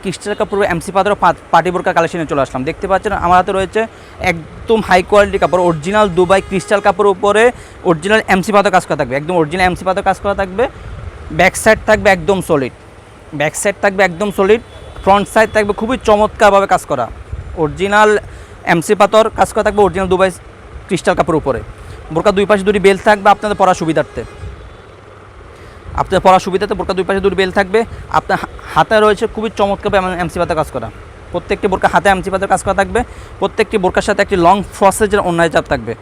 Crystal কাপড় MC পাথর party বোরকা কালেকশনে চলে আসলাম। দেখতে পাচ্ছেন আমার হাতে রয়েছে একদম হাই কোয়ালিটি কাপড়, অরিজিনাল দুবাই ক্রিস্টাল কাপড়ের উপরে অরিজিনাল এমসি পাথর কাজ করা থাকবে, একদম অরিজিনাল এমসি পাথর কাজ করা থাকবে। ব্যাক সাইড থাকবে একদম সলিড, ব্যাক সাইড থাকবে একদম সলিড, ফ্রন্ট সাইড থাকবে খুবই চমৎকারভাবে কাজ করা অরিজিনাল এমসি পাথর কাজ করা থাকবে অরিজিনাল দুবাই ক্রিস্টাল কাপড়ের উপরে। বোরকা দুই পাশে দুটি বেল থাকবে আপনাদের পরার সুবিধার্থে, আপনার পড়ার সুবিধাতে বোরকা দুই পাশে দুটি বেল থাকবে। আপনার হাতে রয়েছে খুবই চমৎকার এমসি পাতা কাজ করা, প্রত্যেকটি বোরকা হাতে এমসি পাতার কাজ করা থাকবে। প্রত্যেকটি বোরকার সাথে একটি লং ফ্রসেজের অন্য হিজাব থাকবে।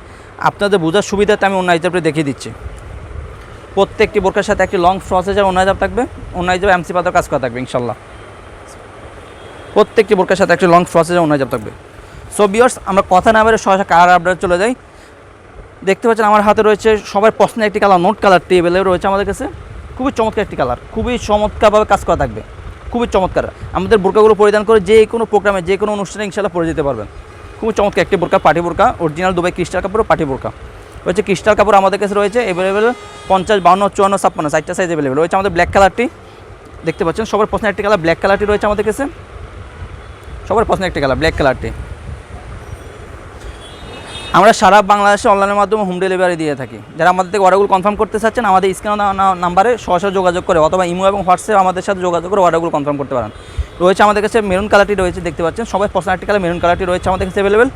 আপনাদের বোঝার সুবিধাতে আমি অন্য হিজাবটি দেখিয়ে দিচ্ছি। প্রত্যেকটি বোরকার সাথে একটি লং ফ্রসেজের অন্য হিজাব থাকবে, অন্য হিজাবে এমসি পাতার কাজ করা থাকবে ইনশাল্লাহ। প্রত্যেকটি বোরকার সাথে একটি লং ফ্রসেজের অন্য হিজাব থাকবে। সো ভিউয়ার্স, আমরা কথা না বলে সরাসরি কালার আপডেট চলে যাই। দেখতে পাচ্ছেন আমার হাতে রয়েছে সবার পছন্দের একটি কালার, নোট কালার টেবিলে রয়েছে আমাদের কাছে। খুবই চমৎকার একটি কালার, খুবই চমৎকারভাবে কাজ করা থাকবে, খুবই চমৎকার। আমাদের বোরকাগুলো পরিধান করে যে কোনো প্রোগ্রামে যে কোনো অনুষ্ঠানে ইনশাল্লাহ পরে যেতে পারবেন। খুবই চমৎকার একটি বোরকা, পার্টি বোরকা, অরিজিনাল দুবাই ক্রিস্টাল কাপড় পার্টি বোরকা রয়েছে। ক্রিস্টাল কাপড় আমাদের কাছে রয়েছে অ্যাভেলেবেল 50, 52, 54, 56 চারটা সাইজ অ্যাভেলেবেল রয়েছে। আমাদের ব্ল্যাক কালারটি দেখতে পাচ্ছেন সবার পছন্দের একটি কালার, ব্ল্যাক কালারটি রয়েছে আমাদের কাছে, সবার পছন্দের একটি কালার ব্ল্যাক কালারটি। আমরা সারা বাংলাদেশে অনলাইনের মাধ্যমে হোম ডেলিভারি দিয়ে থাকি। যারা আমাদের থেকে অর্ডারগুলো কনফার্ম করতে চাচ্ছেন আমাদের স্ক্রিনে নাম্বারে সরাসরি যোগাযোগ করে অথবা ইমো এবং হোয়াটসঅ্যাপ আমাদের সাথে যোগাযোগ করে অর্ডারগুলো কনফার্ম করতে পারেন। রয়েছে আমাদের কাছে মেরুন কালারটি রয়েছে, দেখতে পাচ্ছেন সবাই পছন্দের একটি কালার মেরুন কালারটি রয়েছে আমাদের কাছে অ্যাভেলেবেল।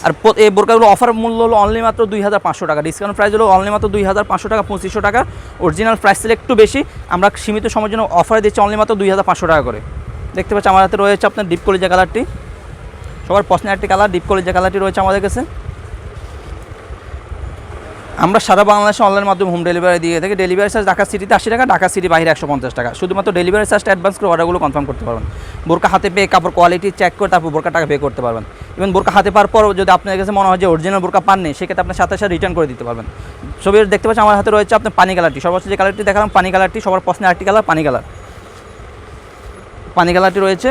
আর এই বোরকাগুলো অফার মূল্য হলো অনলি মাত্র 2500 টাকা, ডিসকাউন্ট প্রাইস হলো অনলি মাত্র 2500 টাকা, 2500 টাকা। অরিজিনাল প্রাইস ছিল একটু বেশি, আমরা সীমিত সময়ের জন্য অফারে দিচ্ছি অনলি মাত্র 2500 টাকা করে। দেখতে পাচ্ছেন আমার হাতে রয়েছে আপনার ডিপ কলিজা কালারটি, সবার পছন্দের একটি কালার ডিপ কলিজা কালারটি রয়েছে আমাদের কাছে। আমরা সারা বাংলাদেশে অনলাইনের মাধ্যমে হোম ডেলিভারি দিয়ে থাকি। ডেলিভারি চার্জ ঢাকা সিটিতে 80 টাকা, ঢাকা সিটি বাইরে 150 টাকা। শুধুমাত্র ডেলিভারি চার্জটা অ্যাডভান্স করে অর্ডারগুলো কনফার্ম করতে পারবেন। বোরকা হাতে পেয়ে কাপড় কোয়ালিটি চেক করে তারপর বোরকা টাকা পে করতে পারবেন। ইভেন বোরকা হাতে পাওয়ার পর যদি আপনার কাছে মনে হয় যে অরিজিনাল বোরকা পাননি, সেক্ষেত্রে আপনার সাথে সাথে রিটার্ন করে দিতে পারবেন। ছবি দেখতে পাচ্ছেন আমার হাতে রয়েছে আপনার পানি কালারটি, সর্বোচ্চ যে কালারটি দেখালাম পানি কালারটি, সবার পছন্দের আরেকটি কালার পানি কালার, পানি কালারটি রয়েছে।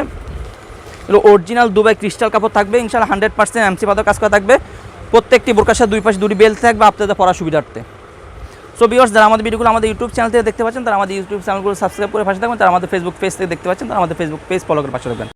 এগুলো অরিজিনাল দুবাই ক্রিস্টাল কাপড় থাকবে ইনশাআল্লাহ, 100% এমসি পাথর কাজ করা থাকবে। প্রত্যেকটি বোরকার সাথে দুই পাশে দুটি বেল্ট থাকবে আপনাদের পড়ার সুবিধার্থে। সো ভিউয়ার্স, যারা আমাদের ভিডিওগুলো আমাদের ইউটিউব চ্যানেল থেকে দেখতে পাচ্ছেন তারা আমাদের ইউটিউব চ্যানেলগুলো সাবস্ক্রাইব করে পাশে থাকবেন। তারা আমাদের ফেসবুক পেজ থেকে দেখতে পাচ্ছেন তারা আমাদের ফেসবুক পেজ ফলো করে পাশে থাকবেন।